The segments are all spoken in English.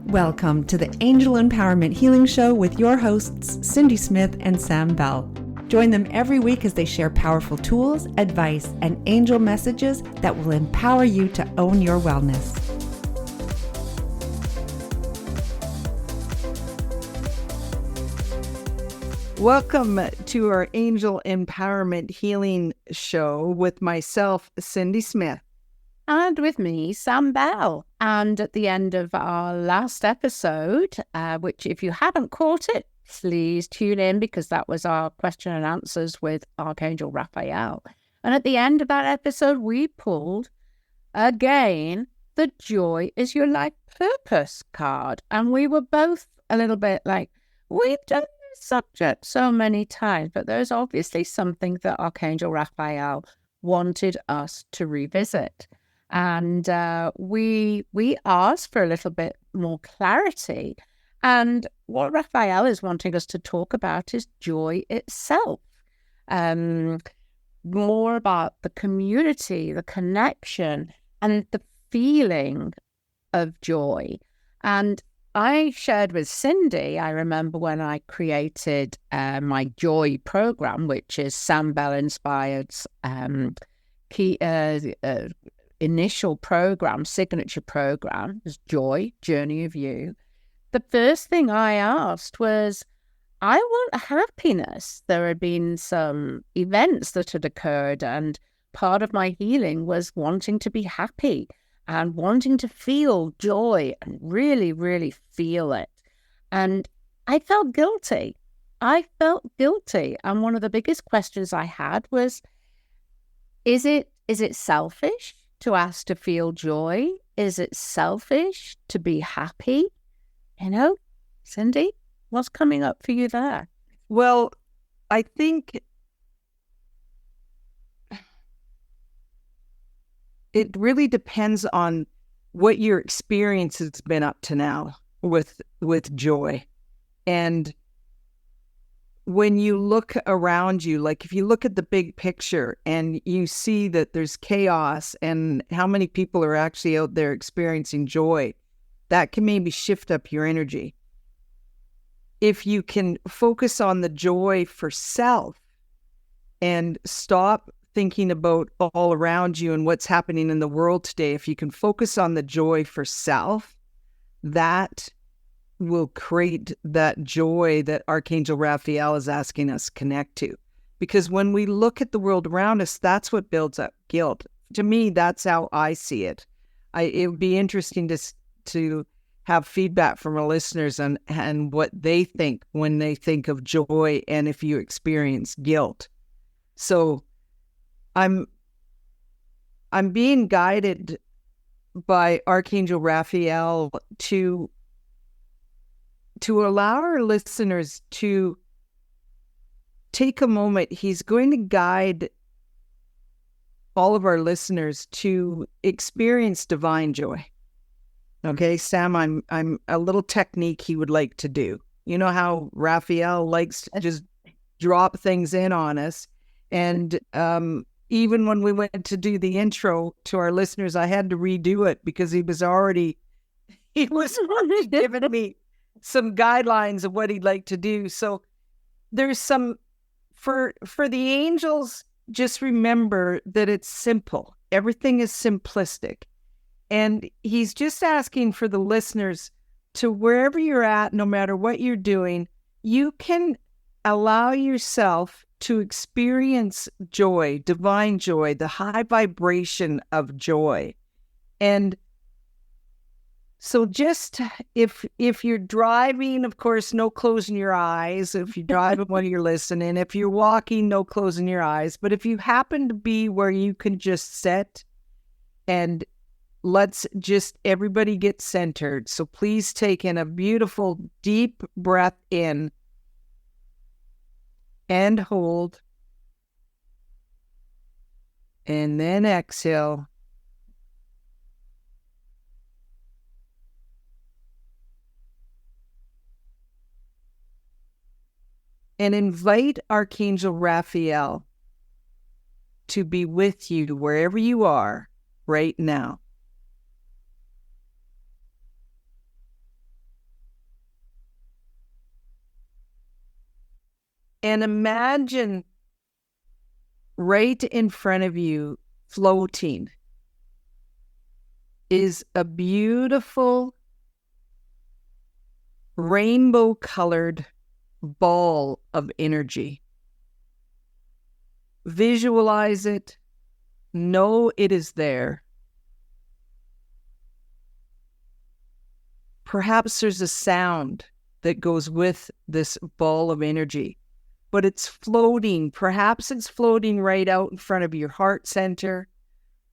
Welcome to the Angel Empowerment Healing Show with your hosts, Cindy Smith and Sam Bell. Join them every week as they share powerful tools, advice, and angel messages that will empower you to own your wellness. Welcome to our Angel Empowerment Healing Show with myself, Cindy Smith. And with me, Sam Bell. And at the end of our last episode, which if you haven't caught it, please tune in because that was our question and answers with Archangel Raphael. And at the end of that episode, we pulled, again, the Joy is Your Life Purpose card. And we were both a little bit like, we've done this subject so many times, but there's obviously something that Archangel Raphael wanted us to revisit. And we asked for a little bit more clarity. And what Raphael is wanting us to talk about is joy itself. More about the community, the connection, and the feeling of joy. And I shared with Cindy, I remember when I created my joy program, which is Sam Bell inspired initial program, signature program, is Joy, Journey of You. The first thing I asked was, I want happiness. There had been some events that had occurred, and part of my healing was wanting to be happy and wanting to feel joy and really, really feel it. And I felt guilty. And one of the biggest questions I had was, is it selfish to ask to feel joy? Is it selfish to be happy? You know, Cindy, what's coming up for you there? Well, I think it really depends on what your experience has been up to now with joy. And when you look around you, like if you look at the big picture and you see that there's chaos and how many people are actually out there experiencing joy, that can maybe shift up your energy. If you can focus on the joy for self and stop thinking about all around you and what's happening in the world today, if you can focus on the joy for self, that will create that joy that Archangel Raphael is asking us to connect to. Because when we look at the world around us, that's what builds up guilt. To me, that's how I see it. It would be interesting to have feedback from our listeners and what they think when they think of joy and if you experience guilt. So I'm being guided by Archangel Raphael to allow our listeners to take a moment. He's going to guide all of our listeners to experience divine joy. Okay, Sam, I'm a little technique he would like to do. You know how Raphael likes to just drop things in on us. And even when we went to do the intro to our listeners, I had to redo it because he was already giving me some guidelines of what he'd like to do. So there's some, for the angels, just remember that it's simple. Everything is simplistic. And he's just asking for the listeners to wherever you're at, no matter what you're doing, you can allow yourself to experience joy, divine joy, the high vibration of joy. And so just if you're driving, of course, no closing your eyes. If you're driving while you're listening, if you're walking, no closing your eyes. But if you happen to be where you can just sit and let's just everybody get centered. So please take in a beautiful deep breath in and hold. And then exhale. And invite Archangel Raphael to be with you wherever you are right now. And imagine right in front of you, floating, is a beautiful rainbow-colored ball of energy. Visualize it. Know it is there. Perhaps there's a sound that goes with this ball of energy, but it's floating. Perhaps it's floating right out in front of your heart center,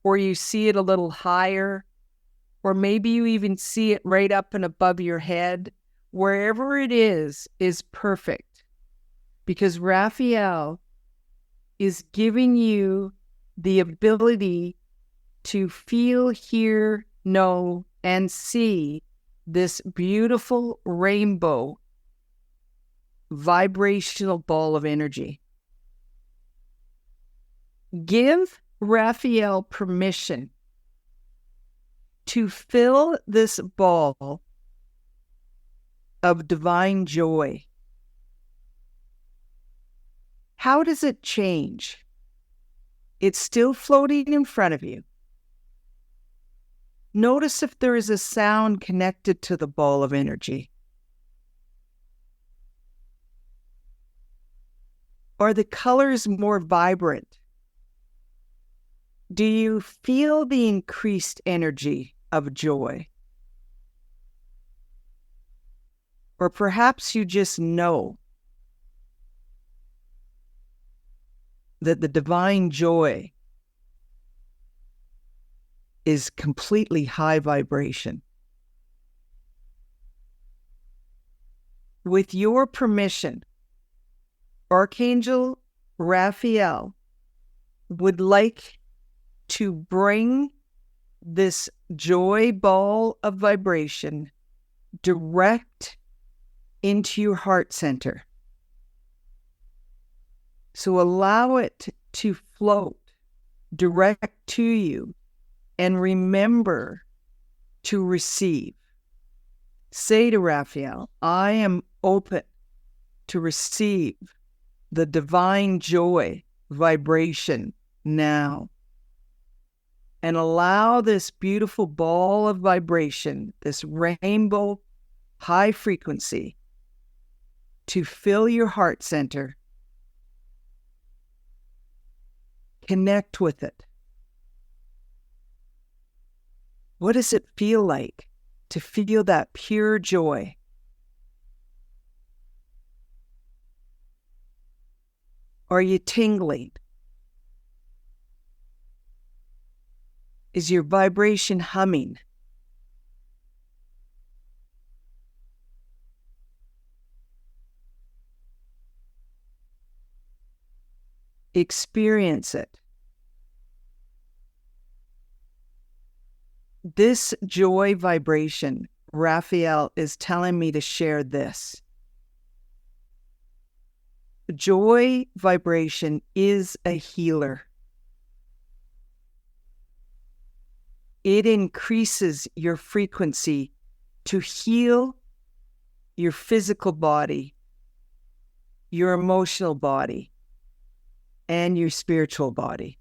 or you see it a little higher, or maybe you even see it right up and above your head. Wherever it is perfect, because Raphael is giving you the ability to feel, hear, know, and see this beautiful rainbow vibrational ball of energy. Give Raphael permission to fill this ball of divine joy. How does it change? It's still floating in front of you. Notice if there is a sound connected to the ball of energy. Are the colors more vibrant? Do you feel the increased energy of joy? Or perhaps you just know that the divine joy is completely high vibration. With your permission, Archangel Raphael would like to bring this joy ball of vibration direct into your heart center. So allow it to float direct to you, and remember to receive. Say to Raphael, I am open to receive the divine joy vibration now. And allow this beautiful ball of vibration, this rainbow high frequency, to fill your heart center. Connect with it. What does it feel like to feel that pure joy? Are you tingling? Is your vibration humming? Experience it. This joy vibration, Raphael is telling me to share this. Joy vibration is a healer. It increases your frequency to heal your physical body, your emotional body, and your spiritual body.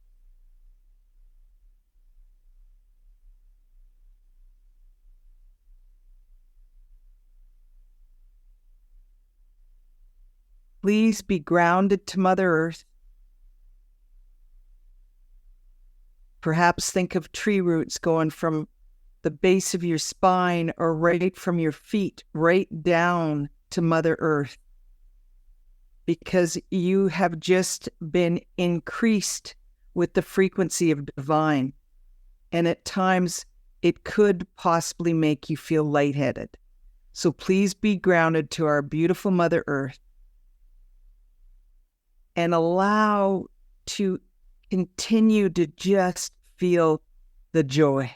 Please be grounded to Mother Earth. Perhaps think of tree roots going from the base of your spine or right from your feet, right down to Mother Earth. Because you have just been increased with the frequency of divine. And at times, it could possibly make you feel lightheaded. So please be grounded to our beautiful Mother Earth. And allow to continue to just feel the joy.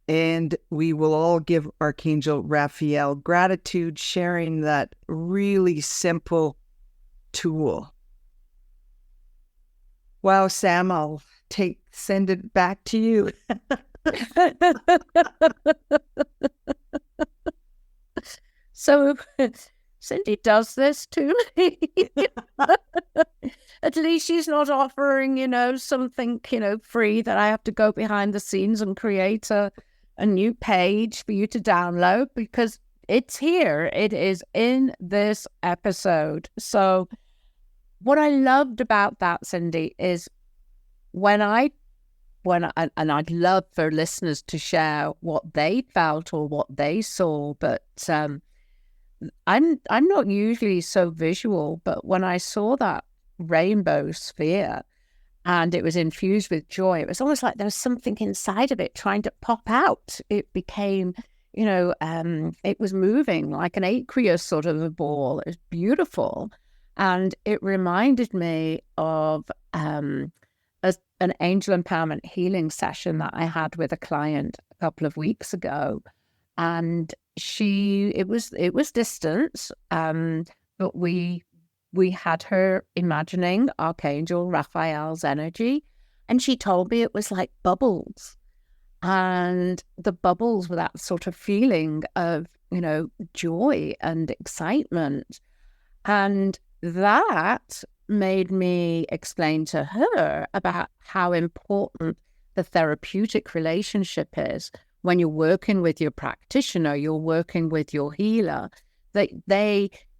And we will all give Archangel Raphael gratitude, sharing that really simple tool. Wow, Sam, I'll send it back to you. So Cindy does this to me. At least she's not offering, something, free that I have to go behind the scenes and create a new page for you to download, because it's here. It is in this episode. So what I loved about that, Cindy, is and I'd love for listeners to share what they felt or what they saw, but I'm not usually so visual, but when I saw that rainbow sphere and it was infused with joy, it was almost like there was something inside of it trying to pop out. It became, it was moving like an aqueous sort of a ball. It was beautiful. And it reminded me of an angel empowerment healing session that I had with a client a couple of weeks ago. And it was distance, but we had her imagining Archangel Raphael's energy, and she told me it was like bubbles, and the bubbles were that sort of feeling of joy and excitement, and that made me explain to her about how important the therapeutic relationship is. When you're working with your practitioner, you're working with your healer, that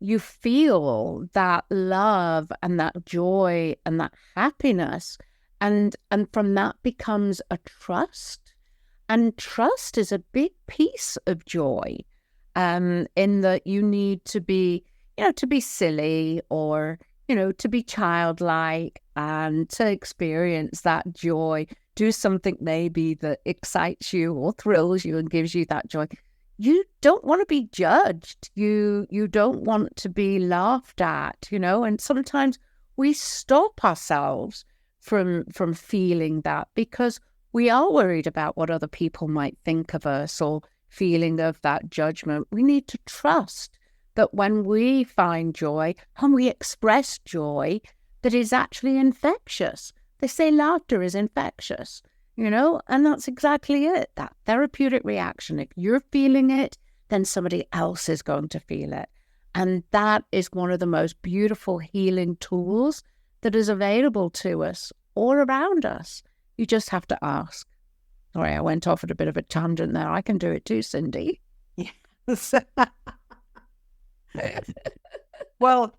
you feel that love and that joy and that happiness, and from that becomes a trust. And trust is a big piece of joy, in that you need to be, to be silly or, to be childlike and to experience that joy. Do something maybe that excites you or thrills you and gives you that joy. You don't want to be judged. You don't want to be laughed at, and sometimes we stop ourselves from feeling that because we are worried about what other people might think of us or feeling of that judgment. We need to trust that when we find joy and we express joy, that is actually infectious. They say laughter is infectious, and that's exactly it. That therapeutic reaction. If you're feeling it, then somebody else is going to feel it. And that is one of the most beautiful healing tools that is available to us all around us. You just have to ask. Sorry, I went off at a bit of a tangent there. I can do it too, Cindy. Yes. Well,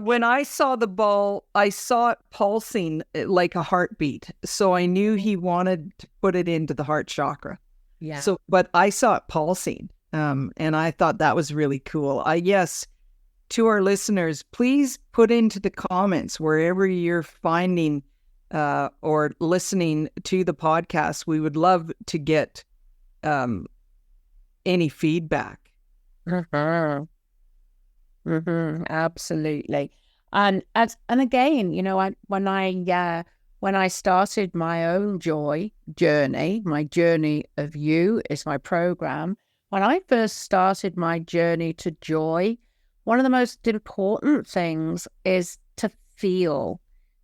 when I saw the ball, I saw it pulsing like a heartbeat. So I knew he wanted to put it into the heart chakra. Yeah. So, but I saw it pulsing. And I thought that was really cool. Yes, to our listeners, please put into the comments wherever you're finding or listening to the podcast. We would love to get any feedback. Absolutely. And again, when I started my own joy journey, my journey of you is my program. When I first started my journey to joy, one of the most important things is to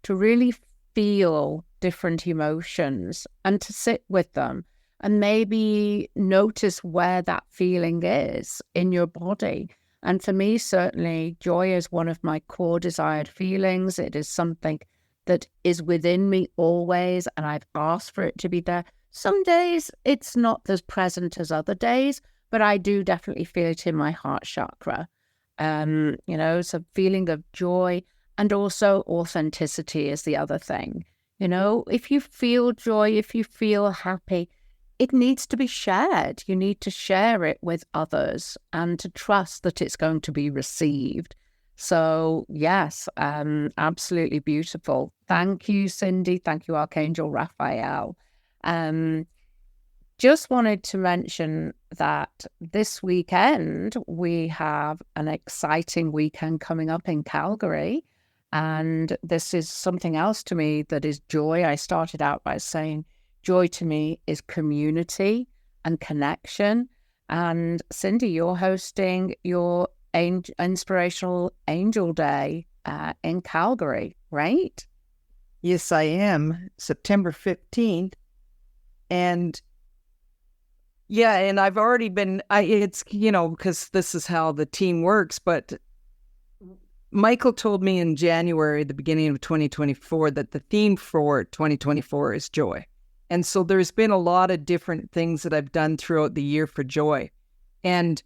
really feel different emotions and to sit with them and maybe notice where that feeling is in your body. And for me, certainly, joy is one of my core desired feelings. It is something that is within me always, and I've asked for it to be there. Some days it's not as present as other days, but I do definitely feel it in my heart chakra. So feeling of joy, and also authenticity is the other thing. If you feel joy, if you feel happy, it needs to be shared. You need to share it with others and to trust that it's going to be received. So yes, absolutely beautiful. Thank you, Cindy. Thank you, Archangel Raphael. Just wanted to mention that this weekend, we have an exciting weekend coming up in Calgary. And this is something else to me that is joy. I started out by saying joy to me is community and connection. And Cindy, you're hosting your Inspirational Angel Day in Calgary, right? Yes, I am. September 15th. And Yeah, and I've already been, it's, because this is how the team works, but Michael told me in January, the beginning of 2024, that the theme for 2024 is joy. And so there's been a lot of different things that I've done throughout the year for joy. And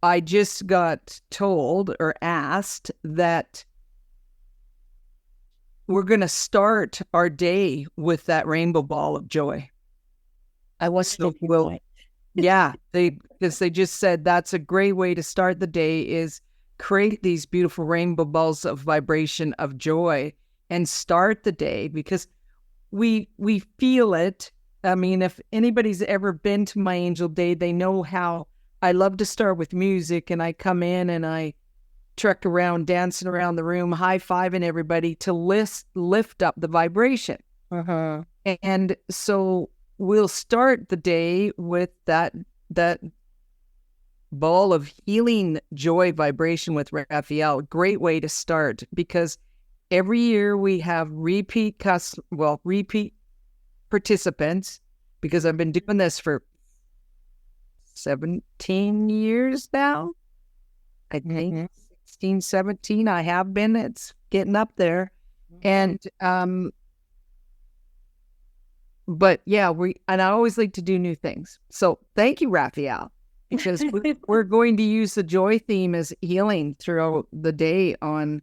I just got told or asked that we're going to start our day with that rainbow ball of joy. I was yeah, because they just said that's a great way to start the day, is create these beautiful rainbow balls of vibration of joy and start the day, because we feel it. I mean, if anybody's ever been to my Angel Day, they know how I love to start with music, and I come in and I trek around, dancing around the room, high-fiving everybody to lift up the vibration. And so we'll start the day with that ball of healing joy vibration with Raphael. Great way to start, because every year we have repeat participants, because I've been doing this for 17 years now. I think 16, 17 I have been. It's getting up there. And but yeah, and I always like to do new things. So thank you, Raphael, because we're going to use the joy theme as healing throughout the day. I'm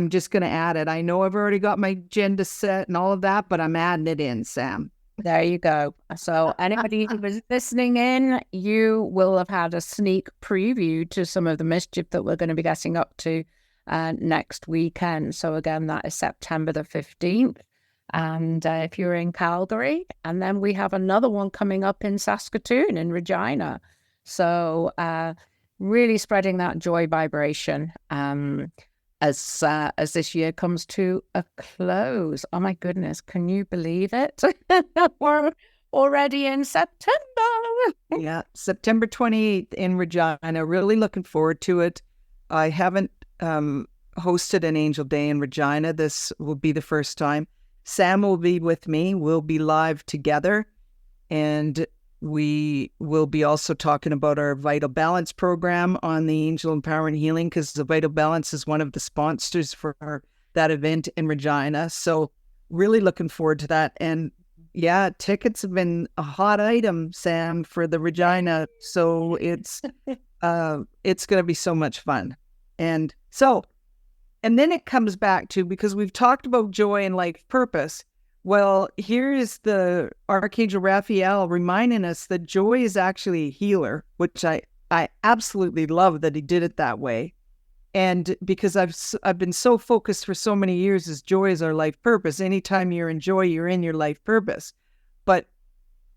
just going to add it. I know I've already got my agenda set and all of that, but I'm adding it in, Sam. There you go. So anybody who was listening in, you will have had a sneak preview to some of the mischief that we're going to be getting up to next weekend. So again, that is September the 15th. And if you're in Calgary, and then we have another one coming up in Saskatoon, in Regina. So really spreading that joy vibration as this year comes to a close. Oh my goodness, can you believe it? We're already in September. Yeah, September 28th in Regina. Really looking forward to it. I haven't hosted an Angel Day in Regina. This will be the first time. Sam will be with me. We'll be live together, and we will be also talking about our Vital Balance program on the Angel Empowerment Healing, because the Vital Balance is one of the sponsors for that event in Regina. So really looking forward to that. And yeah, tickets have been a hot item, Sam, for the Regina. So it's going to be so much fun. And then it comes back to, because we've talked about joy and life purpose. Well, here is the Archangel Raphael reminding us that joy is actually a healer, which I absolutely love that he did it that way. And because I've been so focused for so many years as joy is our life purpose. Anytime you're in joy, you're in your life purpose. But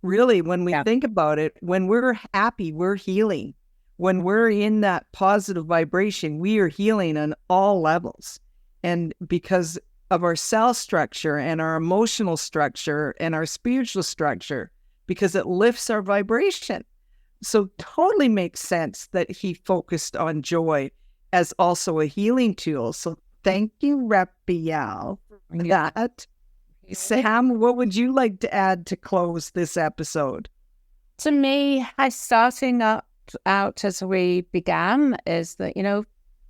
really, when we think about it, when we're happy, we're healing. When we're in that positive vibration, we are healing on all levels. And because of our cell structure and our emotional structure and our spiritual structure, because it lifts our vibration. So totally makes sense that he focused on joy as also a healing tool. So thank you, Raphael, for that. Sam, what would you like to add to close this episode? To me, starting out as we began is that,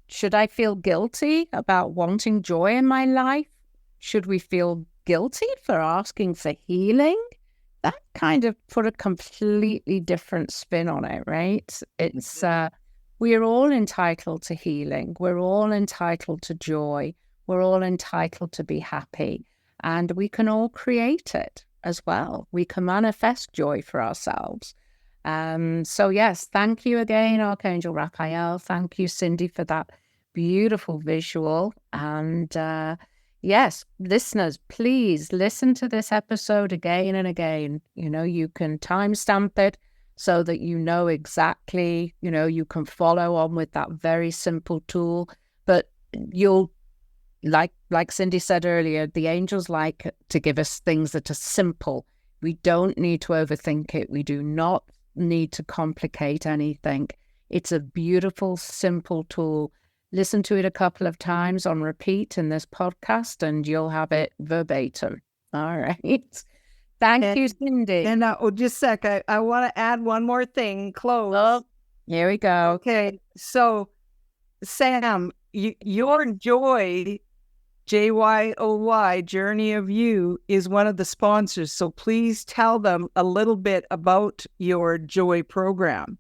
should I feel guilty about wanting joy in my life? Should we feel guilty for asking for healing? That kind of put a completely different spin on it, right? It's we are all entitled to healing. We're all entitled to joy. We're all entitled to be happy. And we can all create it as well. We can manifest joy for ourselves. So yes, thank you again, Archangel Raphael. Thank you, Cindy, for that beautiful visual. And yes, listeners, please listen to this episode again and again. You can timestamp it so that you know exactly, you can follow on with that very simple tool. But you'll, like Cindy said earlier, the angels like to give us things that are simple. We don't need to overthink it. We do not need to complicate anything. It's a beautiful, simple tool. Listen to it a couple of times on repeat in this podcast and you'll have it verbatim. All right. Thank you, Cindy. And just a sec, I want to add one more thing. Close. Oh, here we go. Okay, so Sam, your joy, JYOY, Journey of You, is one of the sponsors. So please tell them a little bit about your joy program.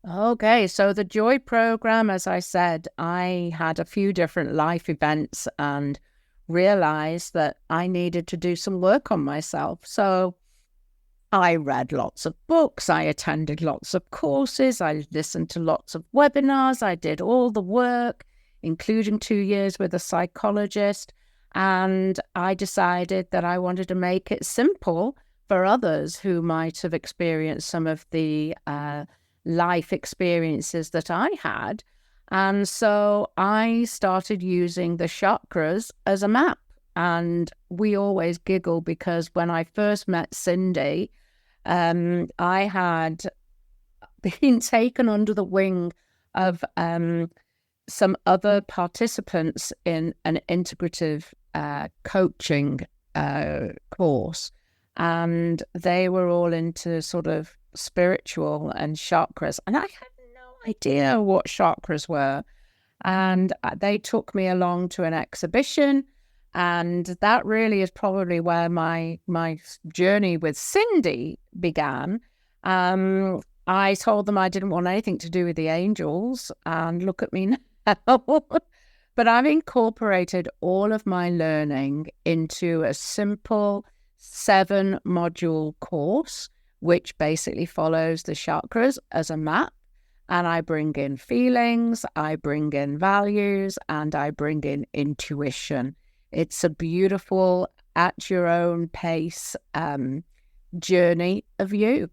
Okay, so the joy program, as I said, I had a few different life events and realized that I needed to do some work on myself. So I read lots of books, I attended lots of courses, I listened to lots of webinars, I did all the work, including 2 years with a psychologist, and I decided that I wanted to make it simple for others who might have experienced some of the life experiences that I had. And so I started using the chakras as a map. And we always giggle because when I first met Cindy, I had been taken under the wing of some other participants in an integrative coaching course. And they were all into sort of spiritual and chakras. And I had no idea what chakras were. And they took me along to an exhibition. And that really is probably where my journey with Cindy began. I told them I didn't want anything to do with the angels, and look at me now. But I've incorporated all of my learning into a simple 7-module course, which basically follows the chakras as a map. And I bring in feelings, I bring in values, and I bring in intuition. It's a beautiful, at your own pace journey of you.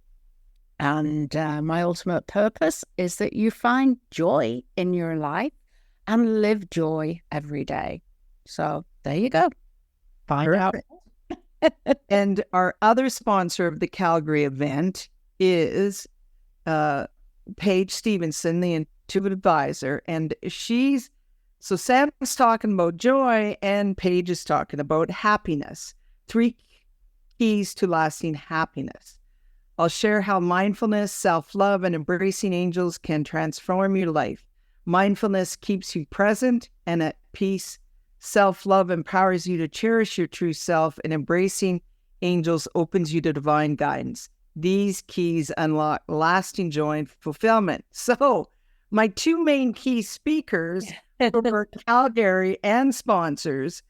And my ultimate purpose is that you find joy in your life and live joy every day. So there you go. Find out. And our other sponsor of the Calgary event is Paige Stevenson, the intuitive advisor. And so Sam's talking about joy and Paige is talking about happiness. 3 keys to lasting happiness. I'll share how mindfulness, self-love, and embracing angels can transform your life. Mindfulness keeps you present and at peace. Self-love empowers you to cherish your true self, and embracing angels opens you to divine guidance. These keys unlock lasting joy and fulfillment. So my 2 main key speakers for Calgary and sponsors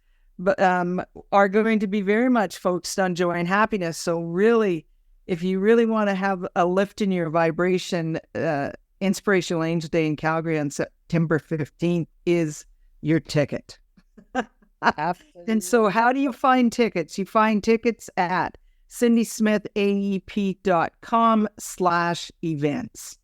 are going to be very much focused on joy and happiness. So really, if you really want to have a lift in your vibration, Inspirational Angel Day in Calgary on September 15th is your ticket. And so how do you find tickets? You find tickets at cindysmithaep.com/events.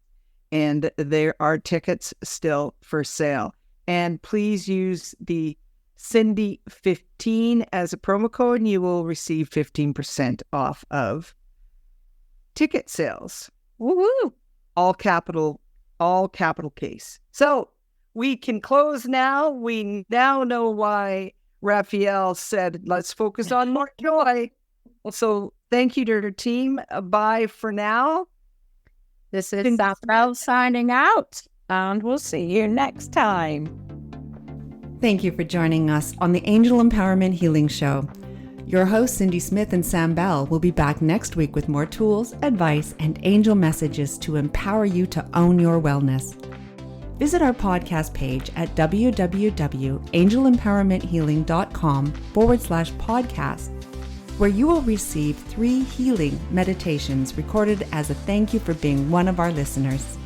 And there are tickets still for sale. And please use the Cindy15 as a promo code and you will receive 15% off of ticket sales. Woohoo! All capital case. So we can close now. We now know why Raphael said, let's focus on more joy. So thank you to your team. Bye for now. This is Raphael signing out, and we'll see you next time. Thank you for joining us on the Angel Empowerment Healing Show. Your hosts, Cindy Smith and Sam Bell, will be back next week with more tools, advice, and angel messages to empower you to own your wellness. Visit our podcast page at www.angelempowermenthealing.com/podcast, where you will receive 3 healing meditations recorded as a thank you for being one of our listeners.